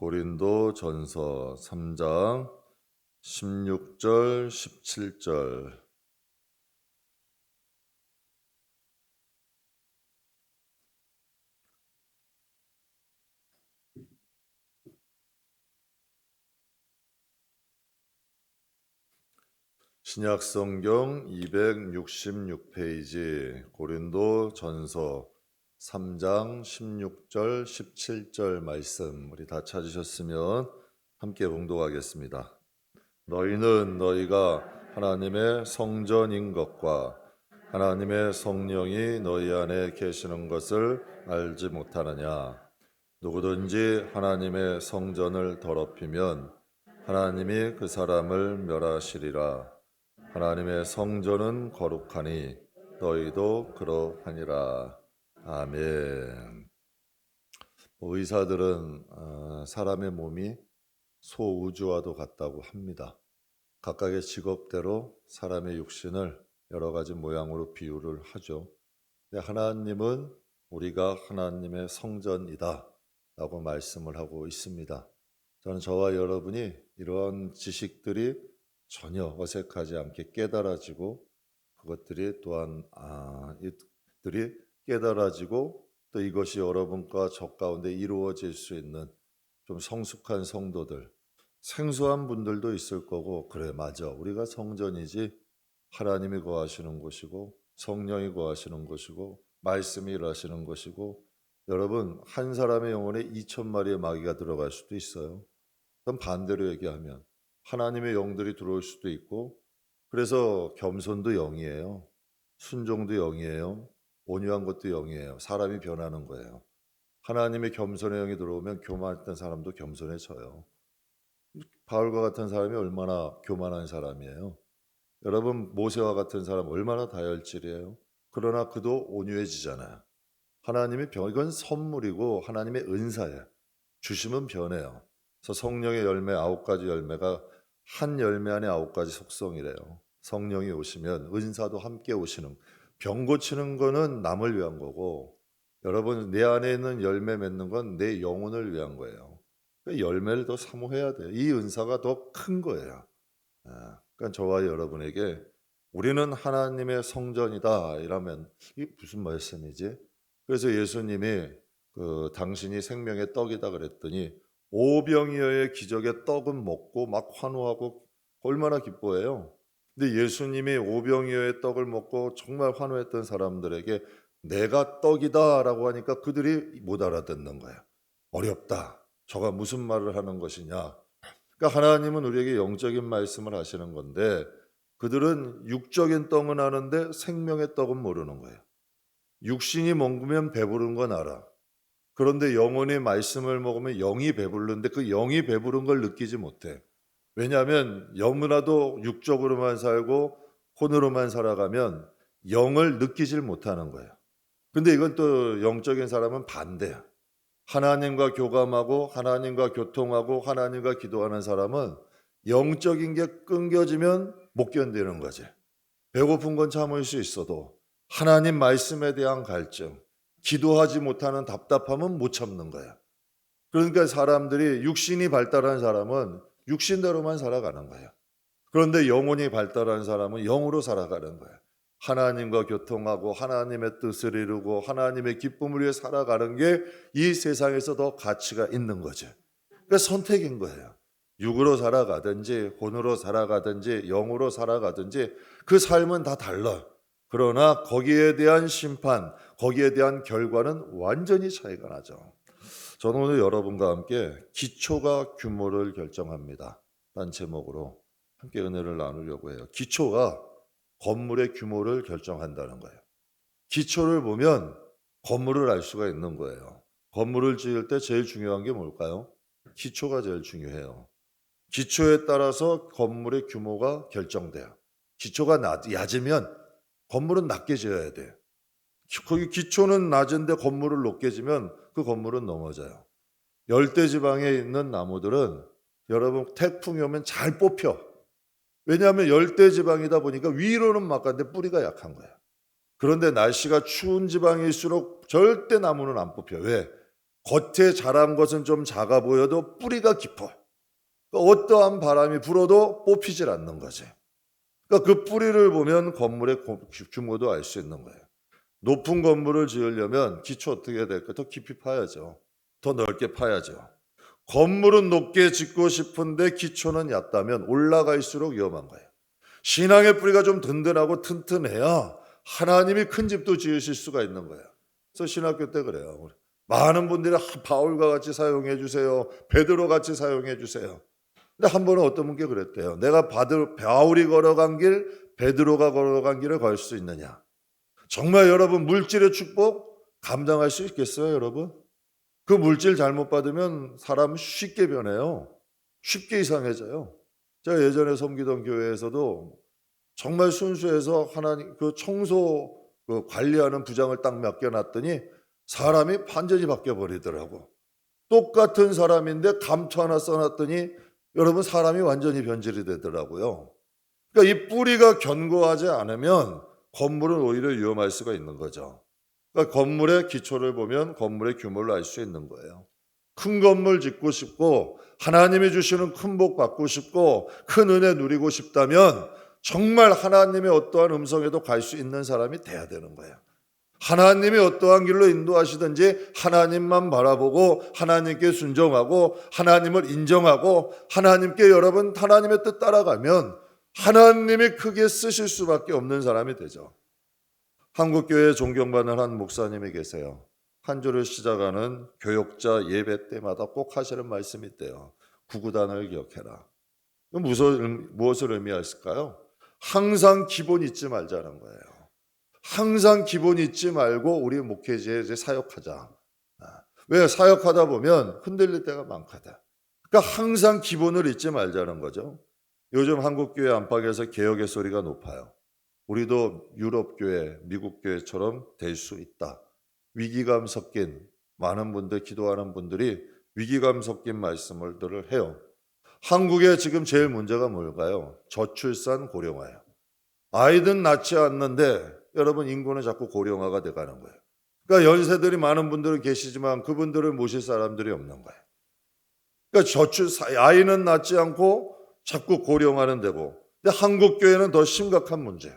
고린도전서 3장 16절 17절. 신약성경 266페이지 고린도전서 3장 16절 17절 말씀 우리 다 찾으셨으면 함께 봉독하겠습니다. 너희는 너희가 하나님의 성전인 것과 하나님의 성령이 너희 안에 계시는 것을 알지 못하느냐. 누구든지 하나님의 성전을 더럽히면 하나님이 그 사람을 멸하시리라. 하나님의 성전은 거룩하니 너희도 그러하니라. 아멘. 의사들은 사람의 몸이 소우주와도 같다고 합니다. 각각의 직업대로 사람의 육신을 여러 가지 모양으로 비유를 하죠. 근데 하나님은 우리가 하나님의 성전이다 라고 말씀을 하고 있습니다. 저는 저와 여러분이 이런 지식들이 전혀 어색하지 않게 깨달아지고 그것들이 또한 이들이 깨달아지고 또 이것이 여러분과 저 가운데 이루어질 수 있는 좀 성숙한 성도들, 생소한 분들도 있을 거고, 그래 맞아 우리가 성전이지 하나님이 거하시는 곳이고 성령이 거하시는 곳이고 말씀이 일하시는 것이고, 여러분 한 사람의 영혼에 2,000마리의 마귀가 들어갈 수도 있어요. 그럼 반대로 얘기하면 하나님의 영들이 들어올 수도 있고, 그래서 겸손도 영이에요. 순종도 영이에요. 온유한 것도 영이에요. 사람이 변하는 거예요. 하나님의 겸손의 영이 들어오면 교만했던 사람도 겸손해져요. 바울과 같은 사람이 얼마나 교만한 사람이에요. 여러분 모세와 같은 사람 얼마나 다혈질이에요. 그러나 그도 온유해지잖아요. 하나님이 이건 선물이고 하나님의 은사예요. 주시면 변해요. 그래서 성령의 열매 9가지 열매가 한 열매 안에 9가지 속성이래요. 성령이 오시면 은사도 함께 오시는, 병 고치는 거는 남을 위한 거고, 여러분 내 안에 있는 열매 맺는 건 내 영혼을 위한 거예요. 그러니까 열매를 더 사모해야 돼요. 이 은사가 더 큰 거예요. 그러니까 저와 여러분에게 우리는 하나님의 성전이다 이러면 이게 무슨 말씀이지? 그래서 예수님이 당신이 생명의 떡이다 그랬더니 오병이어의 기적의 떡은 먹고 막 환호하고 얼마나 기뻐해요. 근데 예수님이 오병이어의 떡을 먹고 정말 환호했던 사람들에게 내가 떡이다 라고 하니까 그들이 못 알아듣는 거예요. 어렵다. 저가 무슨 말을 하는 것이냐. 그러니까 하나님은 우리에게 영적인 말씀을 하시는 건데 그들은 육적인 떡은 아는데 생명의 떡은 모르는 거예요. 육신이 먹으면 배부른 건 알아. 그런데 영혼의 말씀을 먹으면 영이 배부른데 그 영이 배부른 걸 느끼지 못해. 왜냐하면 너무나도 육적으로만 살고 혼으로만 살아가면 영을 느끼질 못하는 거예요. 근데 이건 또 영적인 사람은 반대야. 하나님과 교감하고 하나님과 교통하고 하나님과 기도하는 사람은 영적인 게 끊겨지면 못 견디는 거지. 배고픈 건 참을 수 있어도 하나님 말씀에 대한 갈증, 기도하지 못하는 답답함은 못 참는 거야. 그러니까 사람들이 육신이 발달한 사람은 육신대로만 살아가는 거야. 그런데 영혼이 발달한 사람은 영으로 살아가는 거야. 하나님과 교통하고 하나님의 뜻을 이루고 하나님의 기쁨을 위해 살아가는 게 이 세상에서 더 가치가 있는 거죠. 그러니까 선택인 거예요. 육으로 살아가든지 혼으로 살아가든지 영으로 살아가든지 그 삶은 다 달라. 그러나 거기에 대한 심판, 거기에 대한 결과는 완전히 차이가 나죠. 저는 오늘 여러분과 함께 기초가 규모를 결정합니다. 딴 제목으로 함께 은혜를 나누려고 해요. 기초가 건물의 규모를 결정한다는 거예요. 기초를 보면 건물을 알 수가 있는 거예요. 건물을 지을 때 제일 중요한 게 뭘까요? 기초가 제일 중요해요. 기초에 따라서 건물의 규모가 결정돼요. 기초가 얕으면 건물은 낮게 지어야 돼요. 거기 기초는 낮은데 건물을 높게 지면 그 건물은 넘어져요. 열대지방에 있는 나무들은 여러분 태풍이 오면 잘 뽑혀. 왜냐하면 열대지방이다 보니까 위로는 막 가는데 뿌리가 약한 거야. 그런데 날씨가 추운 지방일수록 절대 나무는 안 뽑혀. 왜? 겉에 자란 것은 좀 작아 보여도 뿌리가 깊어. 그러니까 어떠한 바람이 불어도 뽑히질 않는 거지. 그러니까 그 뿌리를 보면 건물의 규모도 알 수 있는 거예요. 높은 건물을 지으려면 기초 어떻게 해야 될까? 더 깊이 파야죠. 더 넓게 파야죠. 건물은 높게 짓고 싶은데 기초는 얕다면 올라갈수록 위험한 거예요. 신앙의 뿌리가 좀 든든하고 튼튼해야 하나님이 큰 집도 지으실 수가 있는 거예요. 그래서 신학교 때 그래요. 많은 분들이 바울과 같이 사용해 주세요. 베드로 같이 사용해 주세요. 근데 한 번은 어떤 분께 그랬대요. 내가 바울이 걸어간 길, 베드로가 걸어간 길을 걸 수 있느냐. 정말 여러분 물질의 축복 감당할 수 있겠어요, 여러분? 그 물질 잘못 받으면 사람은 쉽게 변해요. 쉽게 이상해져요. 제가 예전에 섬기던 교회에서도 정말 순수해서 하나님 그 청소 그 관리하는 부장을 딱 맡겨놨더니 사람이 완전히 바뀌어 버리더라고. 똑같은 사람인데 감투 하나 써놨더니 여러분 사람이 완전히 변질이 되더라고요. 그러니까 이 뿌리가 견고하지 않으면 건물은 오히려 위험할 수가 있는 거죠. 그러니까 건물의 기초를 보면 건물의 규모를 알 수 있는 거예요. 큰 건물 짓고 싶고 하나님이 주시는 큰 복 받고 싶고 큰 은혜 누리고 싶다면 정말 하나님의 어떠한 음성에도 갈 수 있는 사람이 돼야 되는 거예요. 하나님이 어떠한 길로 인도하시든지 하나님만 바라보고 하나님께 순종하고 하나님을 인정하고 하나님께 여러분 하나님의 뜻 따라가면 하나님이 크게 쓰실 수밖에 없는 사람이 되죠. 한국교회에 존경받는 한 목사님이 계세요. 한 주를 시작하는 교역자 예배 때마다 꼭 하시는 말씀이 있대요. 구구단을 기억해라. 무엇을 의미할까요? 항상 기본 잊지 말자는 거예요. 항상 기본 잊지 말고 우리 목회지에 이제 사역하자. 왜? 사역하다 보면 흔들릴 때가 많거든. 그러니까 항상 기본을 잊지 말자는 거죠. 요즘 한국교회 안팎에서 개혁의 소리가 높아요. 우리도 유럽교회, 미국교회처럼 될 수 있다. 위기감 섞인 많은 분들, 기도하는 분들이 위기감 섞인 말씀을 해요. 한국에 지금 제일 문제가 뭘까요? 저출산 고령화예요. 아이든 낳지 않는데 여러분 인구는 자꾸 고령화가 돼가는 거예요. 그러니까 연세들이 많은 분들은 계시지만 그분들을 모실 사람들이 없는 거예요. 그러니까 아이는 낳지 않고 자꾸 고령화는 되고. 근데 한국 교회는 더 심각한 문제.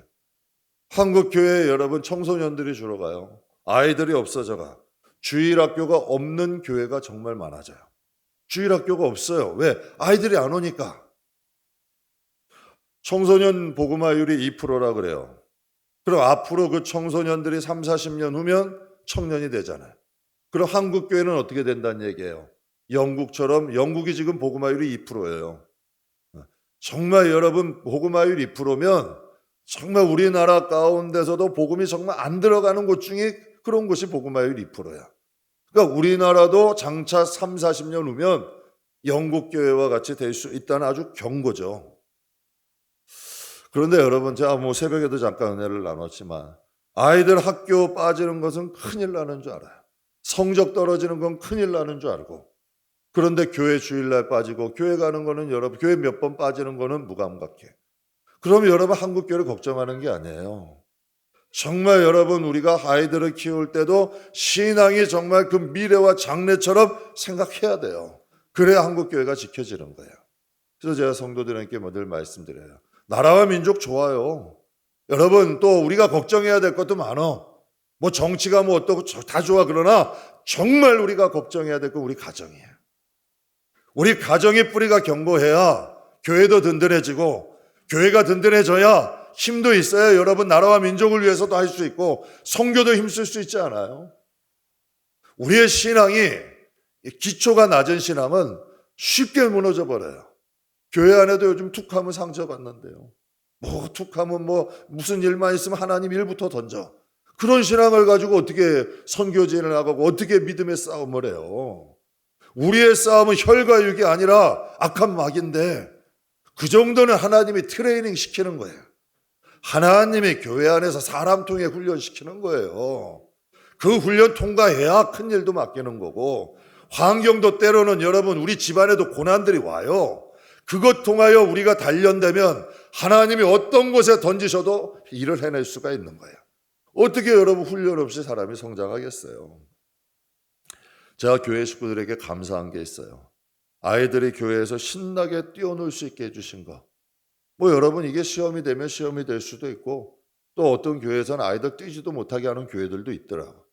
한국 교회에 여러분 청소년들이 주로 가요. 아이들이 없어져가. 주일학교가 없는 교회가 정말 많아져요. 주일학교가 없어요. 왜? 아이들이 안 오니까. 청소년 복음화율이 2%라 그래요. 그럼 앞으로 그 청소년들이 3, 40년 후면 청년이 되잖아요. 그럼 한국 교회는 어떻게 된다는 얘기예요? 영국처럼 영국이 지금 복음화율이 2%예요. 정말 여러분 복음화율 2%면 정말 우리나라 가운데서도 복음이 정말 안 들어가는 곳 중에 그런 곳이 복음화율 2%야. 그러니까 우리나라도 장차 3, 40년 후면 영국 교회와 같이 될 수 있다는 아주 경고죠. 그런데 여러분 제가 새벽에도 잠깐 은혜를 나눴지만 아이들 학교 빠지는 것은 큰일 나는 줄 알아요. 성적 떨어지는 건 큰일 나는 줄 알고 그런데 교회 주일날 빠지고 교회 가는 거는 여러분 교회 몇 번 빠지는 거는 무감각해. 그럼 여러분 한국 교회를 걱정하는 게 아니에요. 정말 여러분 우리가 아이들을 키울 때도 신앙이 정말 그 미래와 장래처럼 생각해야 돼요. 그래야 한국 교회가 지켜지는 거예요. 그래서 제가 성도들에게 늘 말씀드려요. 나라와 민족 좋아요. 여러분 또 우리가 걱정해야 될 것도 많아. 뭐 정치가 뭐 어떻고 다 좋아. 그러나 정말 우리가 걱정해야 될 건 우리 가정이에요. 우리 가정의 뿌리가 견고해야 교회도 든든해지고 교회가 든든해져야 힘도 있어야 여러분 나라와 민족을 위해서도 할 수 있고 선교도 힘쓸 수 있지 않아요? 우리의 신앙이 기초가 낮은 신앙은 쉽게 무너져 버려요. 교회 안에도 요즘 툭하면 상처받는데요. 툭하면 무슨 일만 있으면 하나님 일부터 던져. 그런 신앙을 가지고 어떻게 선교진을 나가고 어떻게 믿음의 싸움을 해요? 우리의 싸움은 혈과 육이 아니라 악한 마귀인데 그 정도는 하나님이 트레이닝 시키는 거예요. 하나님이 교회 안에서 사람 통해 훈련시키는 거예요. 그 훈련 통과해야 큰 일도 맡기는 거고 환경도 때로는 여러분 우리 집안에도 고난들이 와요. 그것 통하여 우리가 단련되면 하나님이 어떤 곳에 던지셔도 일을 해낼 수가 있는 거예요. 어떻게 여러분 훈련 없이 사람이 성장하겠어요? 제가 교회 식구들에게 감사한 게 있어요. 아이들이 교회에서 신나게 뛰어놀 수 있게 해주신 거. 여러분, 이게 시험이 되면 시험이 될 수도 있고, 또 어떤 교회에서는 아이들 뛰지도 못하게 하는 교회들도 있더라고요.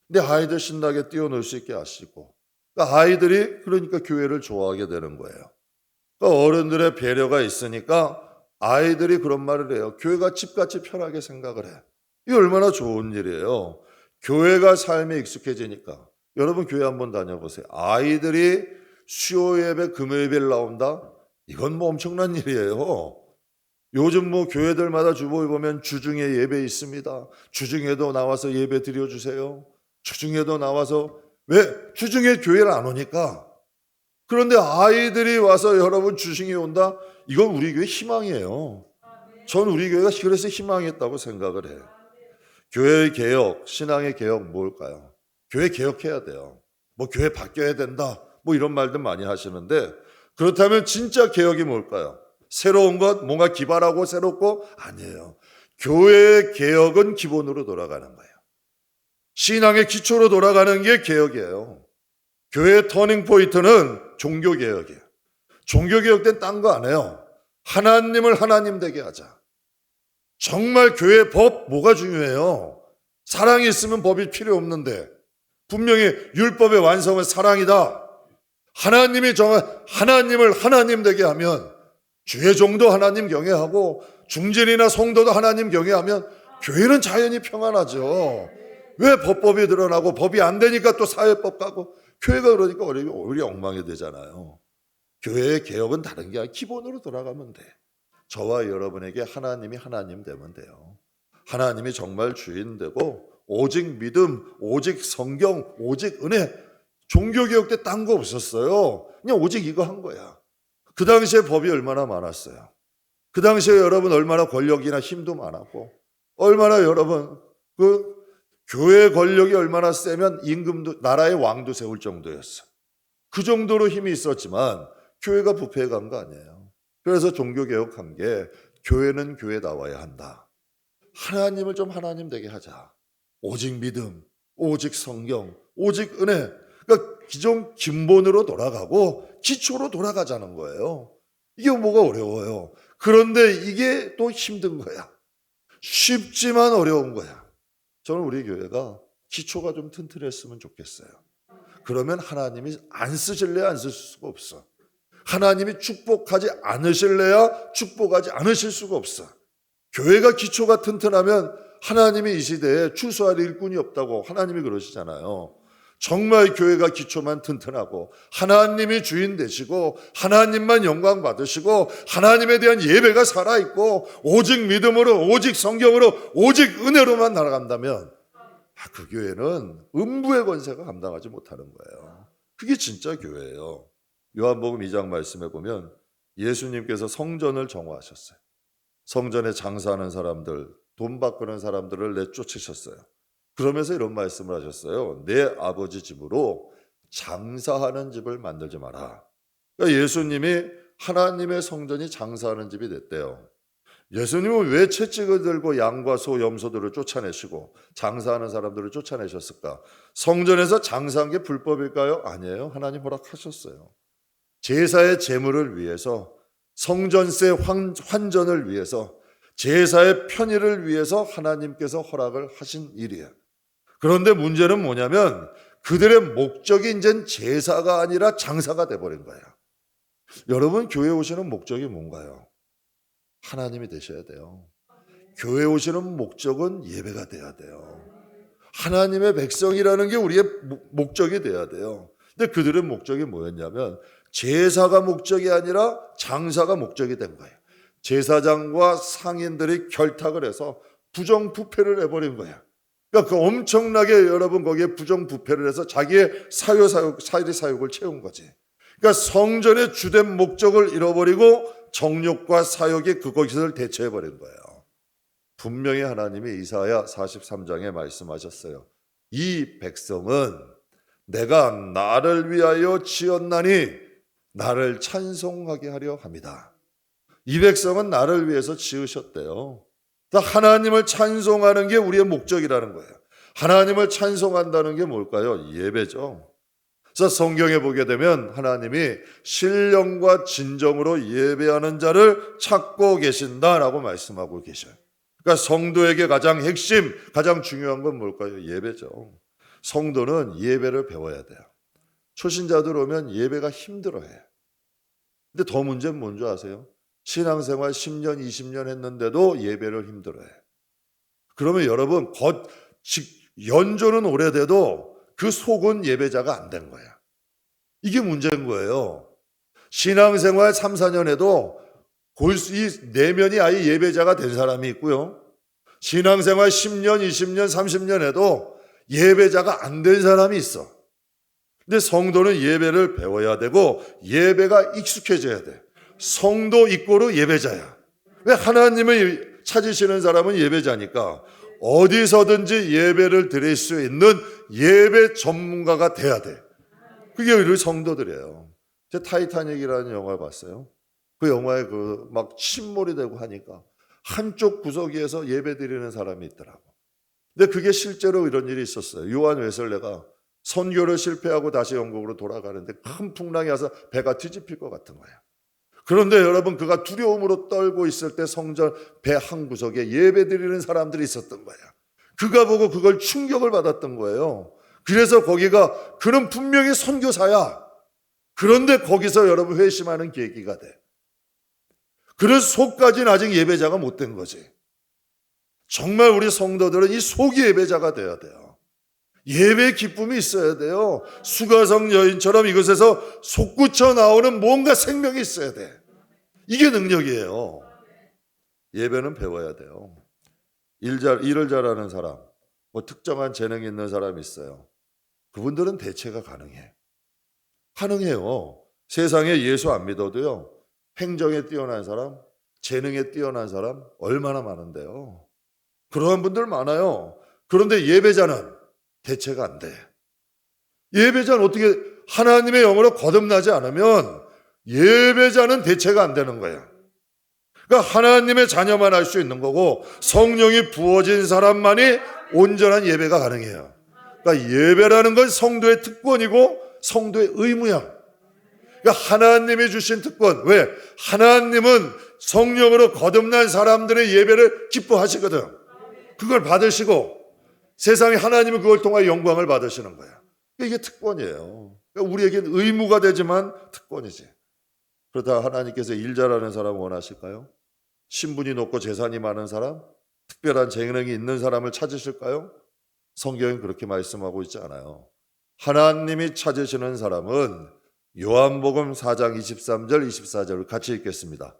근데 아이들 신나게 뛰어놀 수 있게 하시고, 아이들이 그러니까 교회를 좋아하게 되는 거예요. 어른들의 배려가 있으니까 아이들이 그런 말을 해요. 교회가 집같이 편하게 생각을 해. 이게 얼마나 좋은 일이에요. 교회가 삶에 익숙해지니까. 여러분, 교회 한번 다녀보세요. 아이들이 수요 예배 금요일 나온다? 이건 엄청난 일이에요. 요즘 교회들마다 주보에 보면 주중에 예배 있습니다. 주중에도 나와서 예배 드려주세요. 주중에도 나와서, 왜? 주중에 교회를 안 오니까. 그런데 아이들이 와서 여러분 주중에 온다? 이건 우리 교회 희망이에요. 전 우리 교회가 그래서 희망했다고 생각을 해요. 교회의 개혁, 신앙의 개혁 뭘까요? 교회 개혁해야 돼요. 교회 바뀌어야 된다. 이런 말들 많이 하시는데, 그렇다면 진짜 개혁이 뭘까요? 새로운 것, 뭔가 기발하고 새롭고? 아니에요. 교회의 개혁은 기본으로 돌아가는 거예요. 신앙의 기초로 돌아가는 게 개혁이에요. 교회의 터닝 포인트는 종교개혁이에요. 종교개혁 땐 딴 거 안 해요. 하나님을 하나님 되게 하자. 정말 교회 법 뭐가 중요해요? 사랑이 있으면 법이 필요 없는데, 분명히 율법의 완성은 사랑이다. 하나님이 하나님을 하나님 되게 하면, 주의 종도 하나님 경외하고 중진이나 성도도 하나님 경외하면 교회는 자연히 평안하죠. 왜 법법이 드러나고 법이 안 되니까 또 사회법 가고, 교회가 그러니까 오히려 엉망이 되잖아요. 교회의 개혁은 다른 게 아니라 기본으로 돌아가면 돼. 저와 여러분에게 하나님이 하나님 되면 돼요. 하나님이 정말 주인 되고, 오직 믿음, 오직 성경, 오직 은혜. 종교개혁 때 딴 거 없었어요. 그냥 오직 이거 한 거야. 그 당시에 법이 얼마나 많았어요. 그 당시에 여러분 얼마나 권력이나 힘도 많았고, 얼마나 여러분 교회 권력이 얼마나 세면 임금도, 나라의 왕도 세울 정도였어. 그 정도로 힘이 있었지만 교회가 부패해 간 거 아니에요. 그래서 종교개혁한 게, 교회는 교회다워야 한다. 하나님을 좀 하나님 되게 하자. 오직 믿음, 오직 성경, 오직 은혜. 그러니까 기존 근본으로 돌아가고 기초로 돌아가자는 거예요. 이게 뭐가 어려워요. 그런데 이게 또 힘든 거야. 쉽지만 어려운 거야. 저는 우리 교회가 기초가 좀 튼튼했으면 좋겠어요. 그러면 하나님이 안 쓰실래야 안 쓰실 수가 없어. 하나님이 축복하지 않으실래야 축복하지 않으실 수가 없어. 교회가 기초가 튼튼하면 하나님이 이 시대에 추수할 일꾼이 없다고 하나님이 그러시잖아요. 정말 교회가 기초만 튼튼하고 하나님이 주인 되시고 하나님만 영광 받으시고 하나님에 대한 예배가 살아있고 오직 믿음으로, 오직 성경으로, 오직 은혜로만 날아간다면, 그 교회는 음부의 권세가 감당하지 못하는 거예요. 그게 진짜 교회예요. 요한복음 2장 말씀에 보면 예수님께서 성전을 정화하셨어요. 성전에 장사하는 사람들, 돈 바꾸는 사람들을 내쫓으셨어요. 그러면서 이런 말씀을 하셨어요. 내 아버지 집으로 장사하는 집을 만들지 마라. 그러니까 예수님이 하나님의 성전이 장사하는 집이 됐대요. 예수님은 왜 채찍을 들고 양과 소, 염소들을 쫓아내시고 장사하는 사람들을 쫓아내셨을까? 성전에서 장사한 게 불법일까요? 아니에요. 하나님 허락하셨어요. 제사의 제물을 위해서, 성전세 환전을 위해서, 제사의 편의를 위해서 하나님께서 허락을 하신 일이에요. 그런데 문제는 뭐냐면 그들의 목적이 이제 제사가 아니라 장사가 돼버린 거예요. 여러분, 교회 오시는 목적이 뭔가요? 하나님이 되셔야 돼요. 교회 오시는 목적은 예배가 돼야 돼요. 하나님의 백성이라는 게 우리의 목적이 돼야 돼요. 근데 그들의 목적이 뭐였냐면 제사가 목적이 아니라 장사가 목적이 된 거예요. 제사장과 상인들이 결탁을 해서 부정부패를 해버린 거예요. 그러니까 그 엄청나게 여러분 거기에 부정부패를 해서 자기의 사유를 채운 거지. 그러니까 성전의 주된 목적을 잃어버리고 정욕과 사욕이 그것을 대체해버린 거예요. 분명히 하나님이 이사야 43장에 말씀하셨어요. 이 백성은 내가 나를 위하여 지었나니 나를 찬송하게 하려 합니다. 이 백성은 나를 위해서 지으셨대요. 하나님을 찬송하는 게 우리의 목적이라는 거예요. 하나님을 찬송한다는 게 뭘까요? 예배죠. 그래서 성경에 보게 되면 하나님이 신령과 진정으로 예배하는 자를 찾고 계신다라고 말씀하고 계셔요. 그러니까 성도에게 가장 핵심, 가장 중요한 건 뭘까요? 예배죠. 성도는 예배를 배워야 돼요. 초신자들 오면 예배가 힘들어해요. 근데 더 문제는 뭔지 아세요? 신앙생활 10년, 20년 했는데도 예배를 힘들어해요. 그러면 여러분 연조는 오래돼도 그 속은 예배자가 안 된 거야. 이게 문제인 거예요. 신앙생활 3, 4년 해도 이 내면이 아예 예배자가 된 사람이 있고요. 신앙생활 10년, 20년, 30년 해도 예배자가 안 된 사람이 있어. 근데 성도는 예배를 배워야 되고 예배가 익숙해져야 돼. 성도 이꼬르 예배자야. 왜? 하나님을 찾으시는 사람은 예배자니까 어디서든지 예배를 드릴 수 있는 예배 전문가가 돼야 돼. 그게 우리 성도들이에요. 제가 타이타닉이라는 영화를 봤어요. 그 영화에 막 침몰이 되고 하니까 한쪽 구석에서 예배 드리는 사람이 있더라고. 근데 그게 실제로 이런 일이 있었어요. 요한 웨슬레가 선교를 실패하고 다시 영국으로 돌아가는데 큰 풍랑이 와서 배가 뒤집힐 것 같은 거예요. 그런데 여러분, 그가 두려움으로 떨고 있을 때 성전 배 한 구석에 예배 드리는 사람들이 있었던 거야. 그가 보고 그걸 충격을 받았던 거예요. 그래서 그는 분명히 선교사야. 그런데 거기서 여러분 회심하는 계기가 돼. 그런 속까지는 아직 예배자가 못 된 거지. 정말 우리 성도들은 이 속이 예배자가 돼야 돼요. 예배의 기쁨이 있어야 돼요. 수가성 여인처럼 이것에서 솟구쳐 나오는 뭔가 생명이 있어야 돼. 이게 능력이에요. 예배는 배워야 돼요. 일을 잘하는 사람, 특정한 재능이 있는 사람이 있어요. 그분들은 대체가 가능해요. 세상에 예수 안 믿어도요, 행정에 뛰어난 사람, 재능에 뛰어난 사람 얼마나 많은데요. 그러한 분들 많아요. 그런데 예배자는 대체가 안 돼. 예배자는 어떻게 하나님의 영으로 거듭나지 않으면 예배자는 대체가 안 되는 거야. 그러니까 하나님의 자녀만 할 수 있는 거고 성령이 부어진 사람만이 온전한 예배가 가능해요. 그러니까 예배라는 건 성도의 특권이고 성도의 의무야. 그러니까 하나님이 주신 특권. 왜? 하나님은 성령으로 거듭난 사람들의 예배를 기뻐하시거든. 그걸 받으시고 세상에 하나님은 그걸 통해 영광을 받으시는 거야. 이게 특권이에요. 그러니까 우리에겐 의무가 되지만 특권이지. 그렇다 하나님께서 일 잘하는 사람 원하실까요? 신분이 높고 재산이 많은 사람, 특별한 재능이 있는 사람을 찾으실까요? 성경은 그렇게 말씀하고 있지 않아요. 하나님이 찾으시는 사람은 요한복음 4장 23절 24절을 같이 읽겠습니다.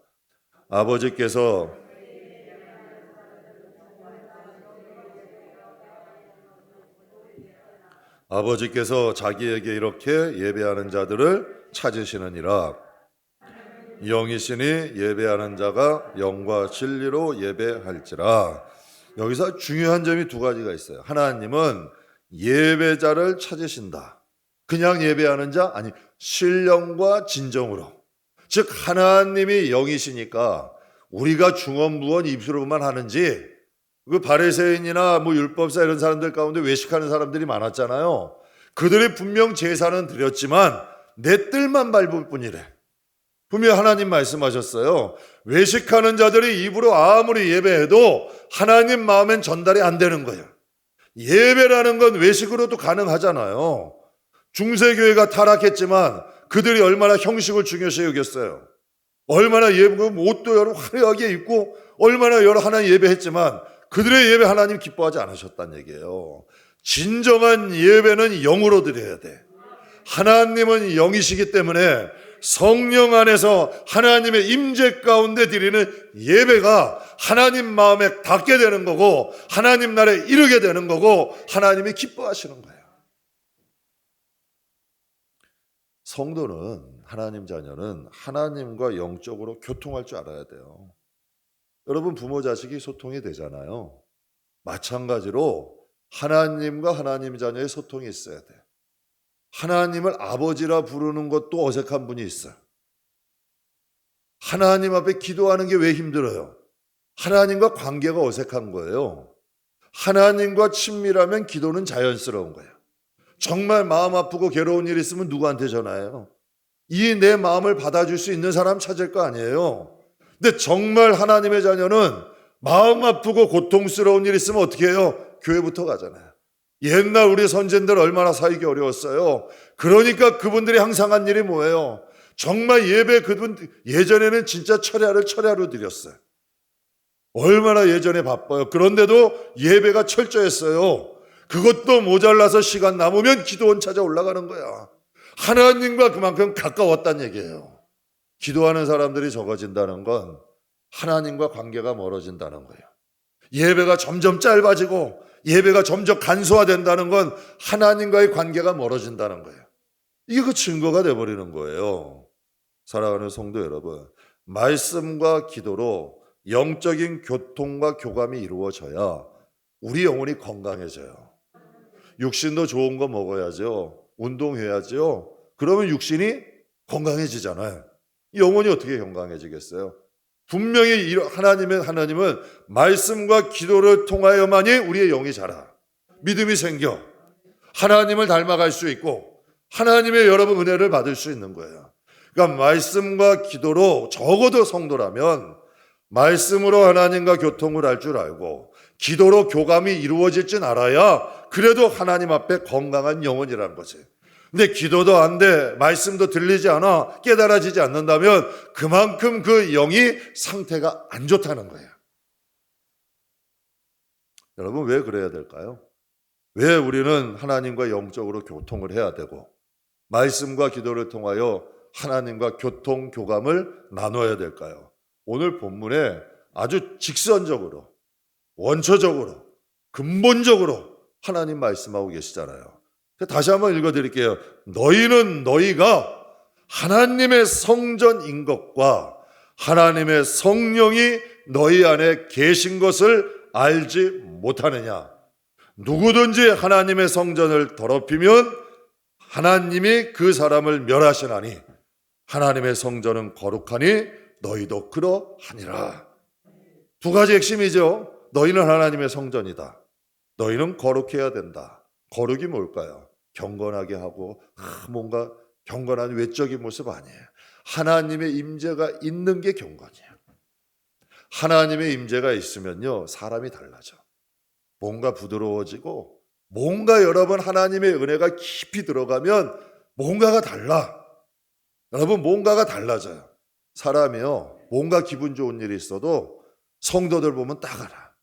아버지께서 자기에게 이렇게 예배하는 자들을 찾으시느니라. 영이시니 예배하는 자가 영과 진리로 예배할지라. 여기서 중요한 점이 두 가지가 있어요. 하나님은 예배자를 찾으신다. 그냥 예배하는 자? 아니, 신령과 진정으로. 즉 하나님이 영이시니까 우리가 중언부언 입술로만 하는지, 그 바리새인이나 율법사 이런 사람들 가운데 외식하는 사람들이 많았잖아요. 그들이 분명 제사는 드렸지만 내 뜰만 밟을 뿐이래. 분명 하나님 말씀하셨어요. 외식하는 자들이 입으로 아무리 예배해도 하나님 마음엔 전달이 안 되는 거예요. 예배라는 건 외식으로도 가능하잖아요. 중세교회가 타락했지만 그들이 얼마나 형식을 중요시 여겼어요. 얼마나 옷도 여러 화려하게 입고 얼마나 여러 하나님 예배했지만 그들의 예배 하나님 기뻐하지 않으셨다는 얘기예요. 진정한 예배는 영으로 드려야 돼. 하나님은 영이시기 때문에 성령 안에서 하나님의 임재 가운데 드리는 예배가 하나님 마음에 닿게 되는 거고 하나님 나라에 이르게 되는 거고 하나님이 기뻐하시는 거예요. 성도는, 하나님 자녀는 하나님과 영적으로 교통할 줄 알아야 돼요. 여러분, 부모 자식이 소통이 되잖아요. 마찬가지로 하나님과 하나님 자녀의 소통이 있어야 돼. 하나님을 아버지라 부르는 것도 어색한 분이 있어요. 하나님 앞에 기도하는 게 왜 힘들어요? 하나님과 관계가 어색한 거예요. 하나님과 친밀하면 기도는 자연스러운 거예요. 정말 마음 아프고 괴로운 일 있으면 누구한테 전화해요? 이 내 마음을 받아줄 수 있는 사람 찾을 거 아니에요. 근데 정말 하나님의 자녀는 마음 아프고 고통스러운 일 있으면 어떻게 해요? 교회부터 가잖아요. 옛날 우리 선진들 얼마나 살기 어려웠어요. 그러니까 그분들이 항상 한 일이 뭐예요? 정말 예배 예전에는 진짜 철야로 드렸어요. 얼마나 예전에 바빠요. 그런데도 예배가 철저했어요. 그것도 모자라서 시간 남으면 기도원 찾아 올라가는 거야. 하나님과 그만큼 가까웠다는 얘기예요. 기도하는 사람들이 적어진다는 건 하나님과 관계가 멀어진다는 거예요. 예배가 점점 짧아지고 예배가 점점 간소화된다는 건 하나님과의 관계가 멀어진다는 거예요. 이게 그 증거가 돼버리는 거예요. 사랑하는 성도 여러분, 말씀과 기도로 영적인 교통과 교감이 이루어져야 우리 영혼이 건강해져요. 육신도 좋은 거 먹어야죠. 운동해야죠. 그러면 육신이 건강해지잖아요. 영혼이 어떻게 건강해지겠어요? 분명히 하나님은 말씀과 기도를 통하여만이 우리의 영이 자라. 믿음이 생겨. 하나님을 닮아갈 수 있고 하나님의 여러분 은혜를 받을 수 있는 거예요. 그러니까 말씀과 기도로 적어도 성도라면 말씀으로 하나님과 교통을 할 줄 알고 기도로 교감이 이루어질 줄 알아야 그래도 하나님 앞에 건강한 영혼이라는 거지. 근데 기도도 안 돼, 말씀도 들리지 않아, 깨달아지지 않는다면 그만큼 그 영이 상태가 안 좋다는 거예요. 여러분 왜 그래야 될까요? 왜 우리는 하나님과 영적으로 교통을 해야 되고 말씀과 기도를 통하여 하나님과 교통, 교감을 나눠야 될까요? 오늘 본문에 아주 직선적으로, 원초적으로, 근본적으로 하나님 말씀하고 계시잖아요. 다시 한번 읽어드릴게요. 너희는 너희가 하나님의 성전인 것과 하나님의 성령이 너희 안에 계신 것을 알지 못하느냐. 누구든지 하나님의 성전을 더럽히면 하나님이 그 사람을 멸하시나니 하나님의 성전은 거룩하니 너희도 그러하니라. 두 가지 핵심이죠. 너희는 하나님의 성전이다. 너희는 거룩해야 된다. 거룩이 뭘까요? 경건하게 하고 뭔가 경건한 외적인 모습 아니에요. 하나님의 임재가 있는 게 경건이에요. 하나님의 임재가 있으면요 사람이 달라져. 뭔가 부드러워지고 뭔가 여러분 하나님의 은혜가 깊이 들어가면 뭔가가 달라. 여러분 뭔가가 달라져요. 사람이요 뭔가 기분 좋은 일이 있어도 성도들 보면 딱 알아.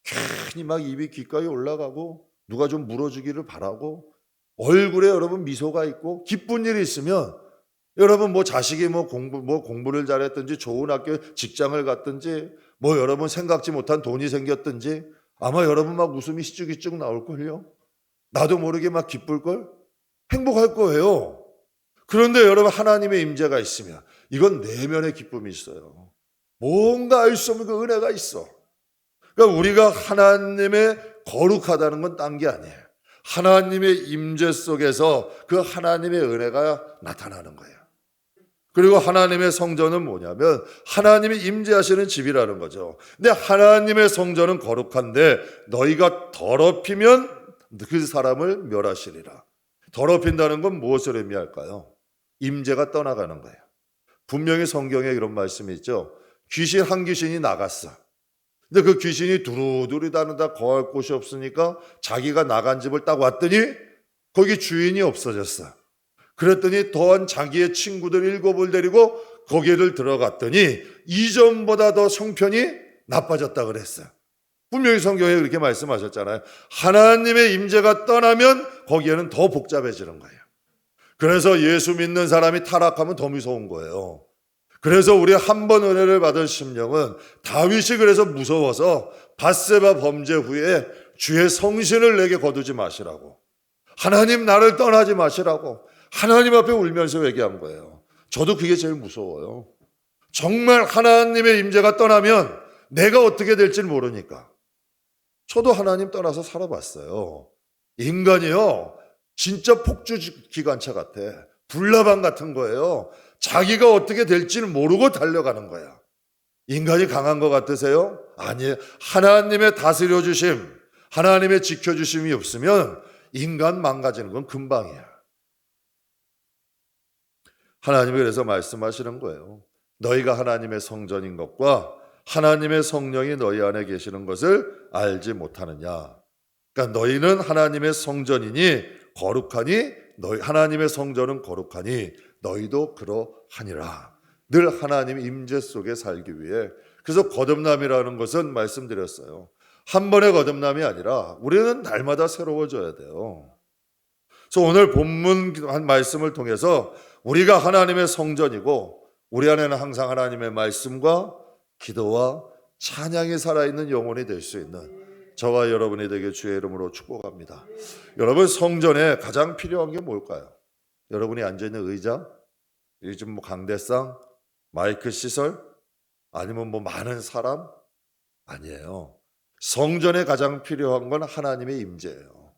괜히 막 입이 귓가에 올라가고 누가 좀 물어주기를 바라고 얼굴에 여러분 미소가 있고 기쁜 일이 있으면 여러분 뭐 자식이 공부를 잘했든지 좋은 학교 직장을 갔든지 뭐 여러분 생각지 못한 돈이 생겼든지 아마 여러분 막 웃음이 희죽희죽 나올걸요. 나도 모르게 막 기쁠걸? 행복할 거예요. 그런데 여러분 하나님의 임재가 있으면 이건 내면의 기쁨이 있어요. 뭔가 알 수 없는 그 은혜가 있어. 그러니까 우리가 하나님의 거룩하다는 건 딴 게 아니에요. 하나님의 임재 속에서 그 하나님의 은혜가 나타나는 거예요. 그리고 하나님의 성전은 뭐냐면 하나님이 임재하시는 집이라는 거죠. 근데 하나님의 성전은 거룩한데 너희가 더럽히면 그 사람을 멸하시리라. 더럽힌다는 건 무엇을 의미할까요? 임재가 떠나가는 거예요. 분명히 성경에 이런 말씀이 있죠. 귀신 한 귀신이 나갔어. 근데 그 귀신이 두루두루 다니다 거할 곳이 없으니까 자기가 나간 집을 딱 왔더니 거기 주인이 없어졌어. 그랬더니 더한 자기의 친구들 7을 데리고 거기를 들어갔더니 이전보다 더 형편이 나빠졌다 그랬어요. 분명히 성경에 그렇게 말씀하셨잖아요. 하나님의 임재가 떠나면 거기에는 더 복잡해지는 거예요. 그래서 예수 믿는 사람이 타락하면 더 무서운 거예요. 그래서 우리 한 번 은혜를 받은 심령은 다윗이 그래서 무서워서 밧세바 범죄 후에 주의 성신을 내게 거두지 마시라고, 하나님 나를 떠나지 마시라고 하나님 앞에 울면서 회개한 거예요. 저도 그게 제일 무서워요. 정말 하나님의 임재가 떠나면 내가 어떻게 될지 모르니까. 저도 하나님 떠나서 살아봤어요. 인간이요 진짜 폭주기관차 같아. 불나방 같은 거예요. 자기가 어떻게 될지는 모르고 달려가는 거야. 인간이 강한 것 같으세요? 아니에요. 하나님의 다스려 주심, 하나님의 지켜주심이 없으면 인간 망가지는 건 금방이야. 하나님이 그래서 말씀하시는 거예요. 너희가 하나님의 성전인 것과 하나님의 성령이 너희 안에 계시는 것을 알지 못하느냐. 그러니까 너희는 하나님의 성전이니 거룩하니 하나님의 성전은 거룩하니 너희도 그러하니라. 늘 하나님 임재 속에 살기 위해. 그래서 거듭남이라는 것은 말씀드렸어요. 한 번의 거듭남이 아니라 우리는 날마다 새로워져야 돼요. 그래서 오늘 본문 한 말씀을 통해서 우리가 하나님의 성전이고 우리 안에는 항상 하나님의 말씀과 기도와 찬양이 살아있는 영혼이 될 수 있는 저와 여러분이 되게 주의 이름으로 축복합니다. 여러분, 성전에 가장 필요한 게 뭘까요? 여러분이 앉아있는 의자, 요즘 강대상, 마이크 시설, 아니면 많은 사람? 아니에요. 성전에 가장 필요한 건 하나님의 임재예요.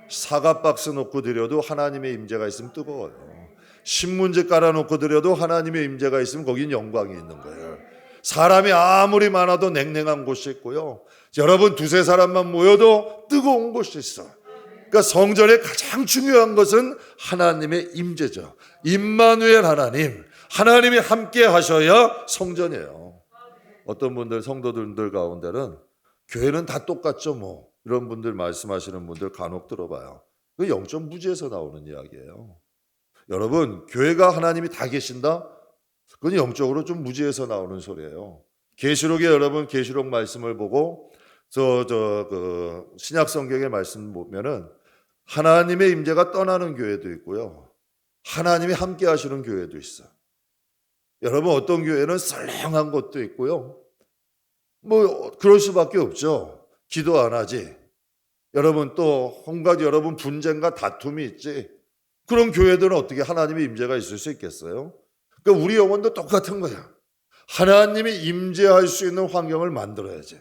사과 박스 놓고 드려도 하나님의 임재가 있으면 뜨거워요. 신문지 깔아놓고 드려도 하나님의 임재가 있으면 거긴 영광이 있는 거예요. 사람이 아무리 많아도 냉랭한 곳이 있고요. 여러분 두세 사람만 모여도 뜨거운 곳이 있어요. 그러니까 성전의 가장 중요한 것은 하나님의 임재죠. 임마누엘 하나님, 하나님이 함께 하셔야 성전이에요. 어떤 분들, 성도들 가운데는 교회는 다 똑같죠 이런 분들 말씀하시는 분들 간혹 들어봐요. 그 영적 무지에서 나오는 이야기예요. 여러분, 교회가 하나님이 다 계신다? 그건 영적으로 좀 무지에서 나오는 소리예요. 계시록에 여러분 계시록 말씀을 보고 신약 성경의 말씀 보면은 하나님의 임재가 떠나는 교회도 있고요. 하나님이 함께 하시는 교회도 있어요. 여러분, 어떤 교회는 썰렁한 것도 있고요. 그럴 수밖에 없죠. 기도 안 하지. 여러분 또 온갖 여러분 분쟁과 다툼이 있지. 그런 교회들은 어떻게 하나님의 임재가 있을 수 있겠어요? 그러니까 우리 영혼도 똑같은 거야. 하나님이 임재할 수 있는 환경을 만들어야지.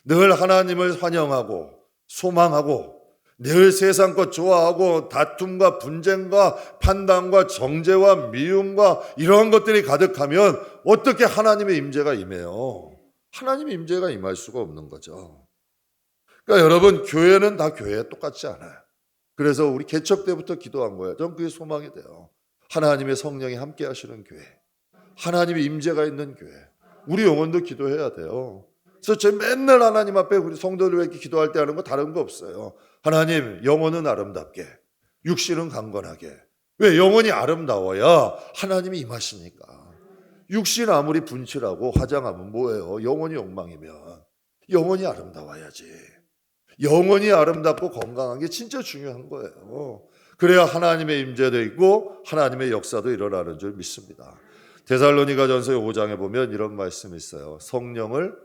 늘 하나님을 환영하고 소망하고 늘 세상 것 좋아하고 다툼과 분쟁과 판단과 정죄와 미움과 이러한 것들이 가득하면 어떻게 하나님의 임재가 임해요? 하나님의 임재가 임할 수가 없는 거죠. 그러니까 여러분, 교회는 다 교회 똑같지 않아요. 그래서 우리 개척 때부터 기도한 거예요. 전 그게 소망이 돼요. 하나님의 성령이 함께 하시는 교회, 하나님의 임재가 있는 교회. 우리 영혼도 기도해야 돼요. 그래서 제 맨날 하나님 앞에 우리 성도들 왜 이렇게 기도할 때 하는 거 다른 거 없어요. 하나님, 영혼은 아름답게, 육신은 강건하게. 왜? 영혼이 아름다워야 하나님이 임하시니까. 육신 아무리 분칠하고 화장하면 뭐예요? 영혼이 엉망이면. 영혼이 아름다워야지. 영혼이 아름답고 건강한 게 진짜 중요한 거예요. 그래야 하나님의 임재도 있고 하나님의 역사도 일어나는 줄 믿습니다. 데살로니가전서 5장에 보면 이런 말씀이 있어요. 성령을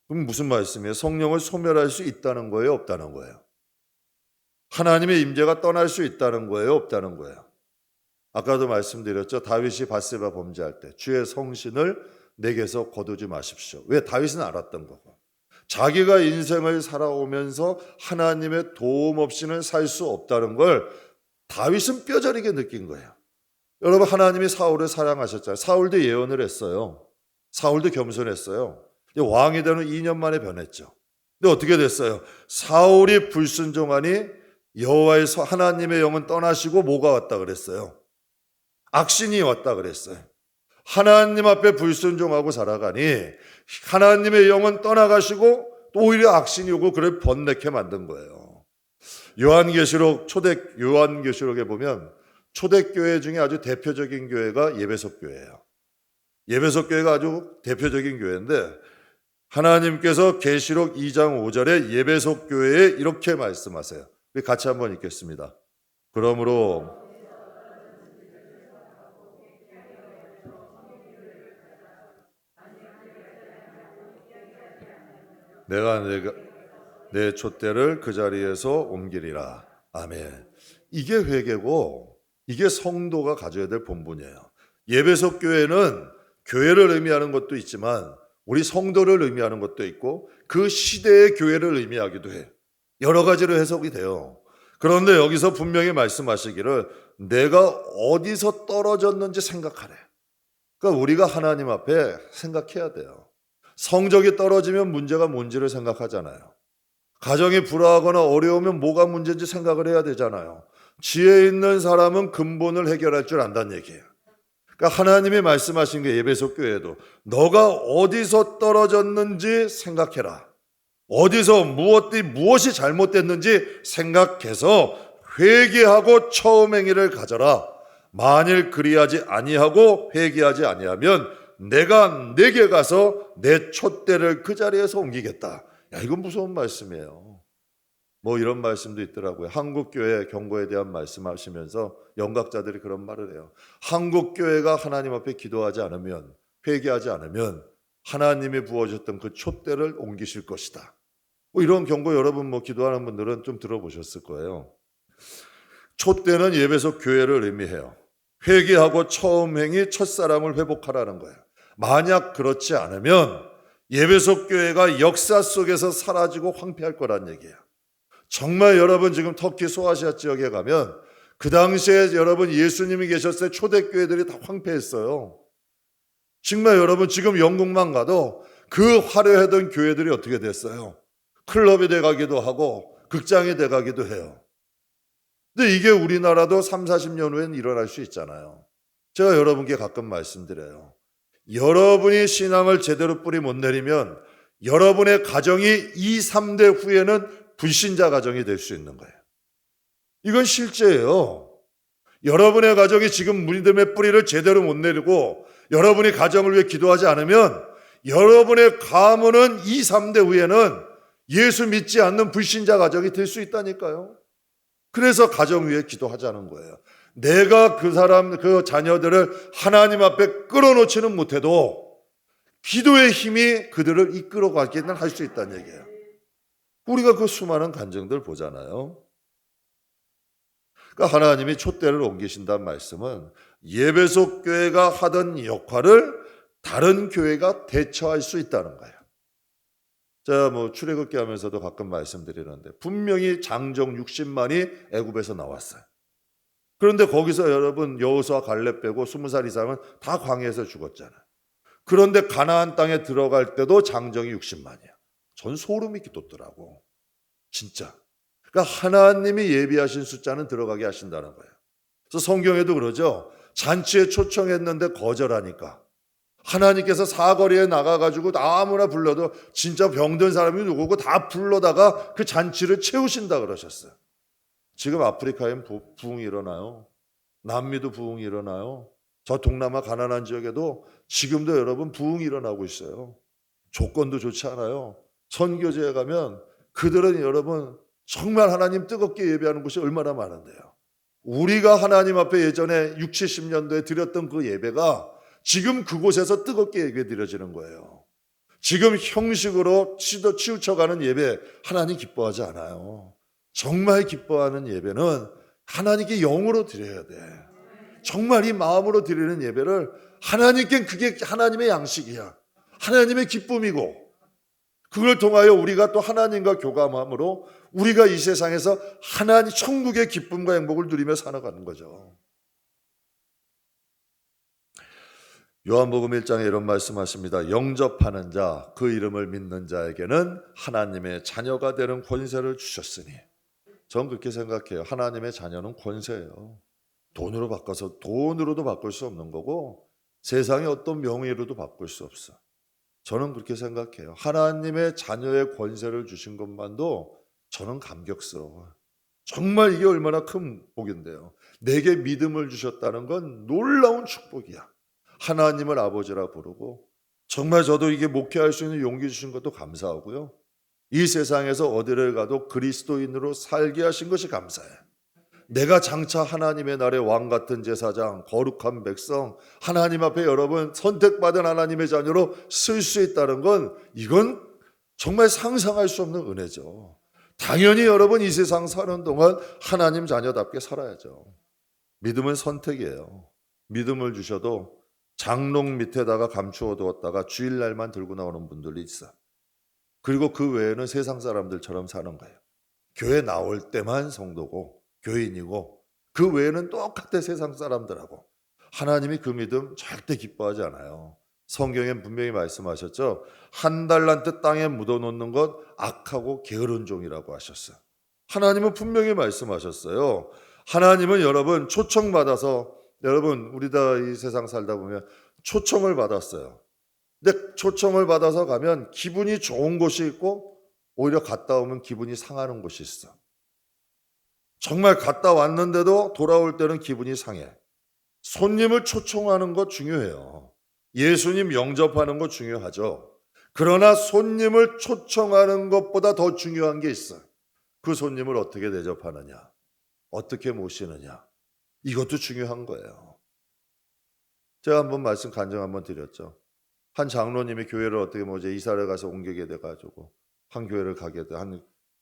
그럼 무슨 말씀이에요? 성령을 소멸할 수 있다는 거예요? 없다는 거예요? 하나님의 임재가 떠날 수 있다는 거예요? 없다는 거예요? 아까도 말씀드렸죠. 다윗이 밧세바 범죄할 때 주의 성신을 내게서 거두지 마십시오. 왜? 다윗은 알았던 거고. 자기가 인생을 살아오면서 하나님의 도움 없이는 살 수 없다는 걸 다윗은 뼈저리게 느낀 거예요. 여러분, 하나님이 사울을 사랑하셨잖아요. 사울도 예언을 했어요. 사울도 겸손했어요. 왕이 되는 2년 만에 변했죠. 근데 어떻게 됐어요? 사울이 불순종하니 여호와의 하나님의 영은 떠나시고 뭐가 왔다 그랬어요? 악신이 왔다 그랬어요. 하나님 앞에 불순종하고 살아가니 하나님의 영은 떠나가시고 또 오히려 악신이 오고 그를 번뇌케 만든 거예요. 요한계시록에 보면 초대교회 중에 아주 대표적인 교회가 예배석 교회예요. 예배석 교회가 아주 대표적인 교회인데 하나님께서 계시록 2장 5절에 예배석 교회에 이렇게 말씀하세요. 우리 같이 한번 읽겠습니다. 그러므로 내가 내 촛대를 그 자리에서 옮기리라. 아멘. 이게 회개고 이게 성도가 가져야 될 본분이에요. 예배석 교회는 교회를 의미하는 것도 있지만 우리 성도를 의미하는 것도 있고 그 시대의 교회를 의미하기도 해요. 여러 가지로 해석이 돼요. 그런데 여기서 분명히 말씀하시기를 내가 어디서 떨어졌는지 생각하래. 그러니까 우리가 하나님 앞에 생각해야 돼요. 성적이 떨어지면 문제가 뭔지를 생각하잖아요. 가정이 불화하거나 어려우면 뭐가 문제인지 생각을 해야 되잖아요. 지혜 있는 사람은 근본을 해결할 줄 안다는 얘기예요. 그러니까 하나님이 말씀하신 게 에베소 교회도 너가 어디서 떨어졌는지 생각해라. 어디서 무엇이 잘못됐는지 생각해서 회개하고 처음 행위를 가져라. 만일 그리하지 아니하고 회개하지 아니하면 내가 내게 가서 내 촛대를 그 자리에서 옮기겠다. 야, 이건 무서운 말씀이에요. 뭐 이런 말씀도 있더라고요. 한국교회 경고에 대한 말씀하시면서 연각자들이 그런 말을 해요. 한국교회가 하나님 앞에 기도하지 않으면, 회개하지 않으면 하나님이 부어주셨던 그 촛대를 옮기실 것이다. 뭐 이런 경고 여러분 뭐 기도하는 분들은 좀 들어보셨을 거예요. 촛대는 예배소 교회를 의미해요. 회개하고 처음 행위 첫사랑을 회복하라는 거예요. 만약 그렇지 않으면 예배소 교회가 역사 속에서 사라지고 황폐할 거란 얘기예요. 정말 여러분 지금 터키 소아시아 지역에 가면 그 당시에 여러분 예수님이 계셨을 때 초대교회들이 다 황폐했어요. 정말 여러분 지금 영국만 가도 그 화려했던 교회들이 어떻게 됐어요? 클럽이 돼가기도 하고 극장이 돼가기도 해요. 근데 이게 우리나라도 3, 40년 후엔 일어날 수 있잖아요. 제가 여러분께 가끔 말씀드려요. 여러분이 신앙을 제대로 뿌리 못 내리면 여러분의 가정이 2, 3대 후에는 불신자 가정이 될 수 있는 거예요. 이건 실제예요. 여러분의 가정이 지금 믿음의 뿌리를 제대로 못 내리고 여러분이 가정을 위해 기도하지 않으면 여러분의 가문은 2, 3대 후에는 예수 믿지 않는 불신자 가정이 될 수 있다니까요. 그래서 가정 위해 기도하자는 거예요. 내가 그 자녀들을 하나님 앞에 끌어놓지는 못해도 기도의 힘이 그들을 이끌어가기는 할 수 있다는 얘기예요. 우리가 그 수많은 간증들 보잖아요. 그러니까 하나님이 촛대를 옮기신다는 말씀은 예배소 교회가 하던 역할을 다른 교회가 대처할 수 있다는 거예요. 제가 뭐 출애굽기 하면서도 가끔 말씀드리는데 분명히 장정 60만이 애굽에서 나왔어요. 그런데 거기서 여러분 여호수아 갈렙 빼고 20살 이상은 다 광야에서 죽었잖아요. 그런데 가나안 땅에 들어갈 때도 장정이 60만이야. 전 소름이 돋더라고. 진짜. 그러니까 하나님이 예비하신 숫자는 들어가게 하신다는 거예요. 그래서 성경에도 그러죠. 잔치에 초청했는데 거절하니까 하나님께서 사거리에 나가가지고 아무나 불러도 진짜 병든 사람이 누구고 다 불러다가 그 잔치를 채우신다 그러셨어요. 지금 아프리카엔 부흥이 일어나요. 남미도 부흥이 일어나요. 저 동남아 가난한 지역에도 지금도 여러분 부흥이 일어나고 있어요. 조건도 좋지 않아요. 선교지에 가면 그들은 여러분 정말 하나님 뜨겁게 예배하는 곳이 얼마나 많은데요. 우리가 하나님 앞에 예전에 60, 70년도에 드렸던 그 예배가 지금 그곳에서 뜨겁게 예배 드려지는 거예요. 지금 형식으로 치우쳐가는 예배 하나님 기뻐하지 않아요. 정말 기뻐하는 예배는 하나님께 영으로 드려야 돼. 정말 이 마음으로 드리는 예배를 하나님께 그게 하나님의 양식이야. 하나님의 기쁨이고 그걸 통하여 우리가 또 하나님과 교감함으로 우리가 이 세상에서 하나님 천국의 기쁨과 행복을 누리며 살아가는 거죠. 요한복음 1장에 이런 말씀하십니다. 영접하는 자, 그 이름을 믿는 자에게는 하나님의 자녀가 되는 권세를 주셨으니. 전 그렇게 생각해요. 하나님의 자녀는 권세예요. 돈으로 바꿔서 돈으로도 바꿀 수 없는 거고 세상의 어떤 명예로도 바꿀 수 없어. 저는 그렇게 생각해요. 하나님의 자녀의 권세를 주신 것만도 저는 감격스러워요. 정말 이게 얼마나 큰 복인데요. 내게 믿음을 주셨다는 건 놀라운 축복이야. 하나님을 아버지라 부르고 정말 저도 이게 목회할 수 있는 용기 주신 것도 감사하고요. 이 세상에서 어디를 가도 그리스도인으로 살게 하신 것이 감사해. 내가 장차 하나님의 나라의 왕 같은 제사장, 거룩한 백성, 하나님 앞에 여러분 선택받은 하나님의 자녀로 쓸 수 있다는 건 이건 정말 상상할 수 없는 은혜죠. 당연히 여러분 이 세상 사는 동안 하나님 자녀답게 살아야죠. 믿음은 선택이에요. 믿음을 주셔도 장롱 밑에다가 감추어 두었다가 주일날만 들고 나오는 분들이 있어. 그리고 그 외에는 세상 사람들처럼 사는 거예요. 교회 나올 때만 성도고 교인이고 그 외에는 똑같아 세상 사람들하고. 하나님이 그 믿음 절대 기뻐하지 않아요. 성경엔 분명히 말씀하셨죠. 한 달란트 땅에 묻어놓는 것 악하고 게으른 종이라고 하셨어요. 하나님은 분명히 말씀하셨어요. 하나님은 여러분 초청받아서, 여러분 우리 다 이 세상 살다 보면 초청을 받았어요. 근데 초청을 받아서 가면 기분이 좋은 곳이 있고 오히려 갔다 오면 기분이 상하는 곳이 있어. 정말 갔다 왔는데도 돌아올 때는 기분이 상해. 손님을 초청하는 것 중요해요. 예수님 영접하는 것 중요하죠. 그러나 손님을 초청하는 것보다 더 중요한 게 있어요. 그 손님을 어떻게 대접하느냐, 어떻게 모시느냐, 이것도 중요한 거예요. 제가 한번 말씀 간증 한번 드렸죠. 한 장로님이 교회를 어떻게 이사를 가서 옮기게 돼가지고 한 교회를 가게 돼,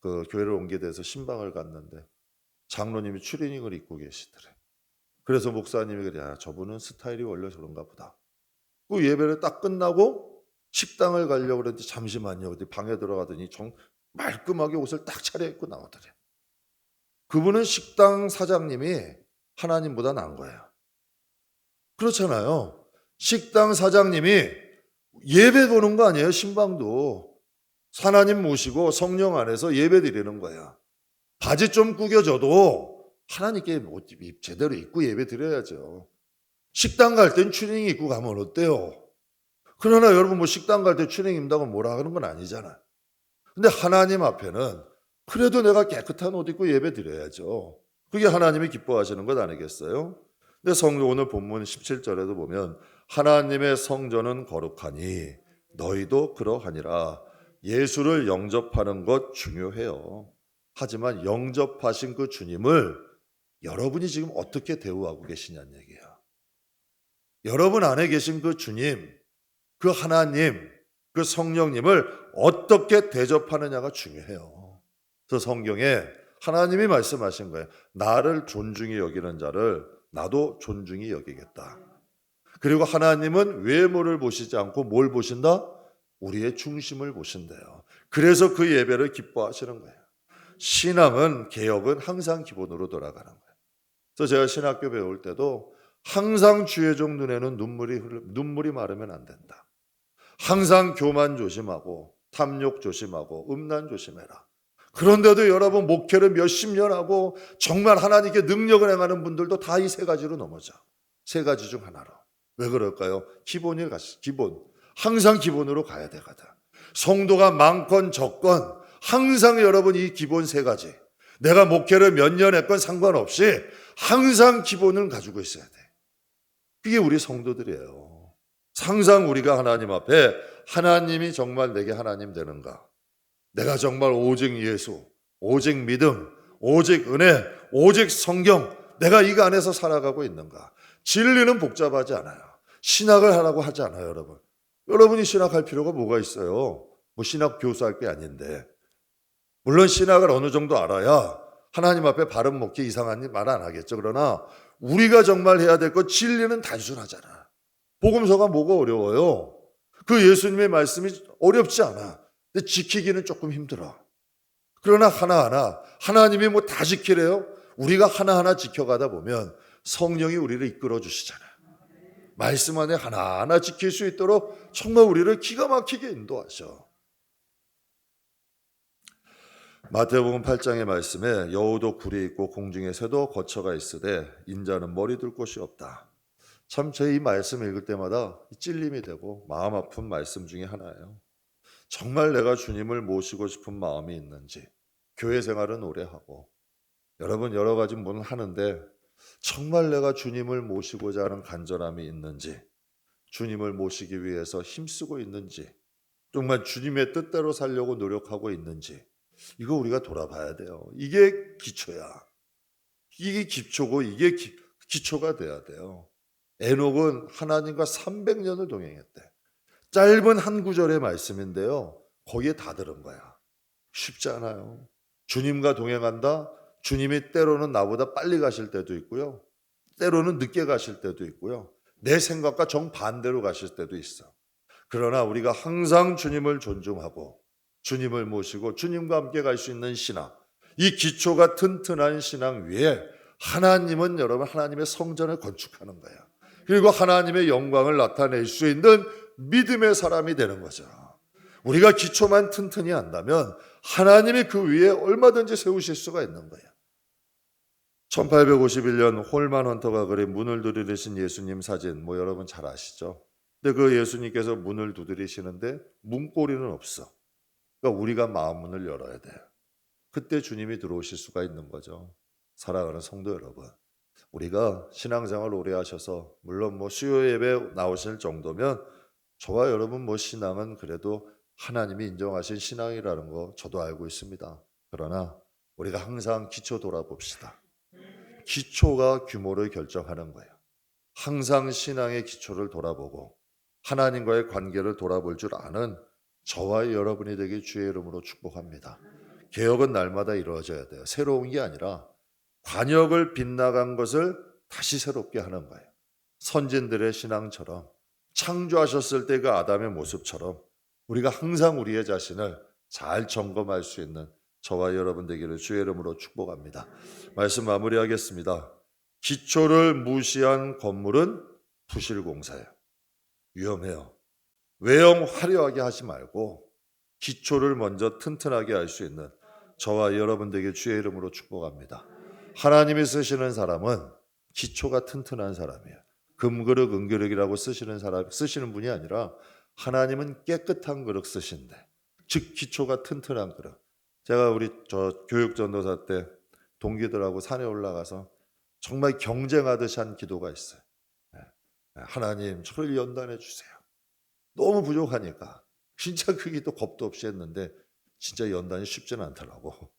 그 교회를 옮기게 돼서 신방을 갔는데 장로님이 추리닝을 입고 계시더래. 그래서 목사님이 그래, 저분은 스타일이 원래 저런가 보다. 그 예배를 딱 끝나고 식당을 가려고 그랬는데 잠시만요. 어디 방에 들어가더니 말끔하게 옷을 딱 차려입고 나오더래. 그분은 식당 사장님이 하나님보다 나은 거예요. 그렇잖아요. 식당 사장님이 예배 보는 거 아니에요. 신방도 하나님 모시고 성령 안에서 예배 드리는 거야. 바지 좀 구겨져도 하나님께 제대로 입고 예배 드려야죠. 식당 갈 땐 추리닝 입고 가면 어때요? 그러나 여러분 식당 갈 때 추리닝 입는다고 뭐라 하는 건 아니잖아. 근데 하나님 앞에는 그래도 내가 깨끗한 옷 입고 예배 드려야죠. 그게 하나님이 기뻐하시는 것 아니겠어요? 근데 성경 오늘 본문 17절에도 보면 하나님의 성전은 거룩하니 너희도 그러하니라. 예수를 영접하는 것 중요해요. 하지만 영접하신 그 주님을 여러분이 지금 어떻게 대우하고 계시냐는 얘기야. 여러분 안에 계신 그 주님, 그 하나님, 그 성령님을 어떻게 대접하느냐가 중요해요. 그래서 성경에 하나님이 말씀하신 거예요. 나를 존중히 여기는 자를 나도 존중히 여기겠다. 그리고 하나님은 외모를 보시지 않고 뭘 보신다? 우리의 중심을 보신대요. 그래서 그 예배를 기뻐하시는 거예요. 신앙은, 개혁은 항상 기본으로 돌아가는 거예요. 그래서 제가 신학교 배울 때도 항상 주의 종 눈에는 눈물이 마르면 안 된다. 항상 교만 조심하고 탐욕 조심하고 음란 조심해라. 그런데도 여러분 목회를 몇십 년 하고 정말 하나님께 능력을 행하는 분들도 다 이 세 가지로 넘어져. 세 가지 중 하나로. 왜 그럴까요? 기본. 항상 기본으로 가야 되거든. 성도가 많건 적건 항상 여러분 이 기본 세 가지. 내가 목회를 몇 년 했건 상관없이 항상 기본을 가지고 있어야 돼. 그게 우리 성도들이에요. 항상 우리가 하나님 앞에 하나님이 정말 내게 하나님 되는가? 내가 정말 오직 예수, 오직 믿음, 오직 은혜, 오직 성경, 내가 이거 안에서 살아가고 있는가? 진리는 복잡하지 않아요. 신학을 하라고 하지 않아요, 여러분. 여러분이 신학할 필요가 뭐가 있어요? 신학 교수할 게 아닌데. 물론 신학을 어느 정도 알아야 하나님 앞에 바른 목회 이상한 말 안 하겠죠. 그러나 우리가 정말 해야 될 것 진리는 단순하잖아. 복음서가 뭐가 어려워요? 그 예수님의 말씀이 어렵지 않아. 근데 지키기는 조금 힘들어. 그러나 하나하나 하나님이 다 지키래요? 우리가 하나하나 지켜가다 보면 성령이 우리를 이끌어 주시잖아요. 말씀 안에 하나하나 지킬 수 있도록 정말 우리를 기가 막히게 인도하셔. 마태복음 8장의 말씀에 여우도 굴이 있고 공중의 새도 거처가 있으되 인자는 머리 둘 곳이 없다. 참 제 이 말씀 읽을 때마다 찔림이 되고 마음 아픈 말씀 중에 하나예요. 정말 내가 주님을 모시고 싶은 마음이 있는지, 교회 생활은 오래 하고 여러분 여러 가지 문 하는데 정말 내가 주님을 모시고자 하는 간절함이 있는지, 주님을 모시기 위해서 힘쓰고 있는지, 정말 주님의 뜻대로 살려고 노력하고 있는지, 이거 우리가 돌아봐야 돼요. 이게 기초야. 이게 기초고 이게 기초가 돼야 돼요. 에녹은 하나님과 300년을 동행했대. 짧은 한 구절의 말씀인데요. 거기에 다 들은 거야. 쉽지 않아요. 주님과 동행한다. 주님이 때로는 나보다 빨리 가실 때도 있고요. 때로는 늦게 가실 때도 있고요. 내 생각과 정반대로 가실 때도 있어. 그러나 우리가 항상 주님을 존중하고 주님을 모시고 주님과 함께 갈 수 있는 신앙, 이 기초가 튼튼한 신앙 위에 하나님은 여러분 하나님의 성전을 건축하는 거예요. 그리고 하나님의 영광을 나타낼 수 있는 믿음의 사람이 되는 거죠. 우리가 기초만 튼튼히 한다면 하나님이 그 위에 얼마든지 세우실 수가 있는 거예요. 1851년 홀만 헌터가 그린 문을 두드리신 예수님 사진, 여러분 잘 아시죠? 근데 그 예수님께서 문을 두드리시는데 문고리는 없어. 그러니까 우리가 마음문을 열어야 돼요. 그때 주님이 들어오실 수가 있는 거죠. 사랑하는 성도 여러분, 우리가 신앙생활 오래 하셔서 물론 수요 예배 나오실 정도면 저와 여러분 신앙은 그래도 하나님이 인정하신 신앙이라는 거 저도 알고 있습니다. 그러나 우리가 항상 기초 돌아봅시다. 기초가 규모를 결정하는 거예요. 항상 신앙의 기초를 돌아보고 하나님과의 관계를 돌아볼 줄 아는 저와 여러분이 되길 주의 이름으로 축복합니다. 개혁은 날마다 이루어져야 돼요. 새로운 게 아니라 관역을 빗나간 것을 다시 새롭게 하는 거예요. 선진들의 신앙처럼 창조하셨을 때 그 아담의 모습처럼 우리가 항상 우리의 자신을 잘 점검할 수 있는 저와 여러분 되기를 주의 이름으로 축복합니다. 말씀 마무리하겠습니다. 기초를 무시한 건물은 부실공사예요. 위험해요. 외형 화려하게 하지 말고 기초를 먼저 튼튼하게 할 수 있는 저와 여러분 되길 주의 이름으로 축복합니다. 하나님이 쓰시는 사람은 기초가 튼튼한 사람이에요. 금그릇 은그릇이라고 쓰시는 분이 아니라 하나님은 깨끗한 그릇 쓰신대. 즉 기초가 튼튼한 그릇. 제가 우리 교육 전도사 때 동기들하고 산에 올라가서 정말 경쟁하듯이 한 기도가 있어요. 하나님 저를 연단해 주세요. 너무 부족하니까 진짜 그 기도 겁도 없이 했는데 진짜 연단이 쉽지는 않더라고.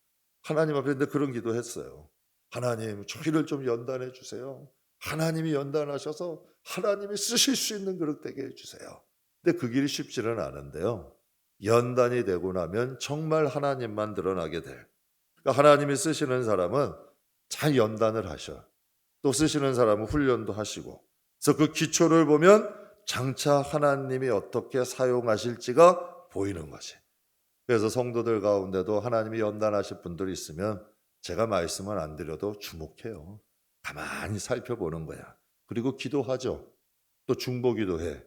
하나님 앞에 근데 그런 기도했어요. 하나님 저희를 좀 연단해 주세요. 하나님이 연단하셔서 하나님이 쓰실 수 있는 그릇 되게 해주세요. 근데 그 길이 쉽지는 않은데요. 연단이 되고 나면 정말 하나님만 드러나게 될. 그러니까 하나님이 쓰시는 사람은 잘 연단을 하셔. 또 쓰시는 사람은 훈련도 하시고. 그래서 그 기초를 보면 장차 하나님이 어떻게 사용하실지가 보이는 거지. 그래서 성도들 가운데도 하나님이 연단하실 분들이 있으면 제가 말씀은 안 드려도 주목해요. 가만히 살펴보는 거야. 그리고 기도하죠. 또 중보기도 해.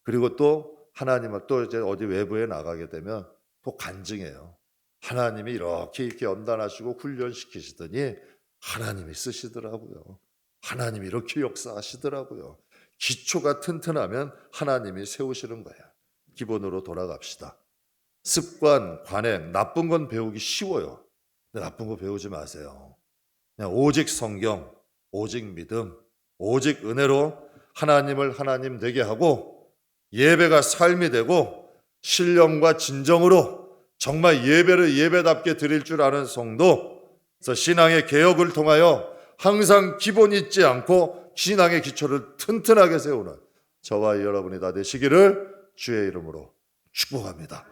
그리고 또 하나님을 또 이제 어디 외부에 나가게 되면 또 간증해요. 하나님이 이렇게 연단하시고 훈련시키시더니 하나님이 쓰시더라고요. 하나님이 이렇게 역사하시더라고요. 기초가 튼튼하면 하나님이 세우시는 거야. 기본으로 돌아갑시다. 습관, 관행, 나쁜 건 배우기 쉬워요. 근데 나쁜 거 배우지 마세요. 그냥 오직 성경, 오직 믿음, 오직 은혜로 하나님을 하나님 되게 하고 예배가 삶이 되고 신령과 진정으로 정말 예배를 예배답게 드릴 줄 아는 성도, 그래서 신앙의 개혁을 통하여 항상 기본 잊지 않고 신앙의 기초를 튼튼하게 세우는 저와 여러분이 다 되시기를 주의 이름으로 축복합니다.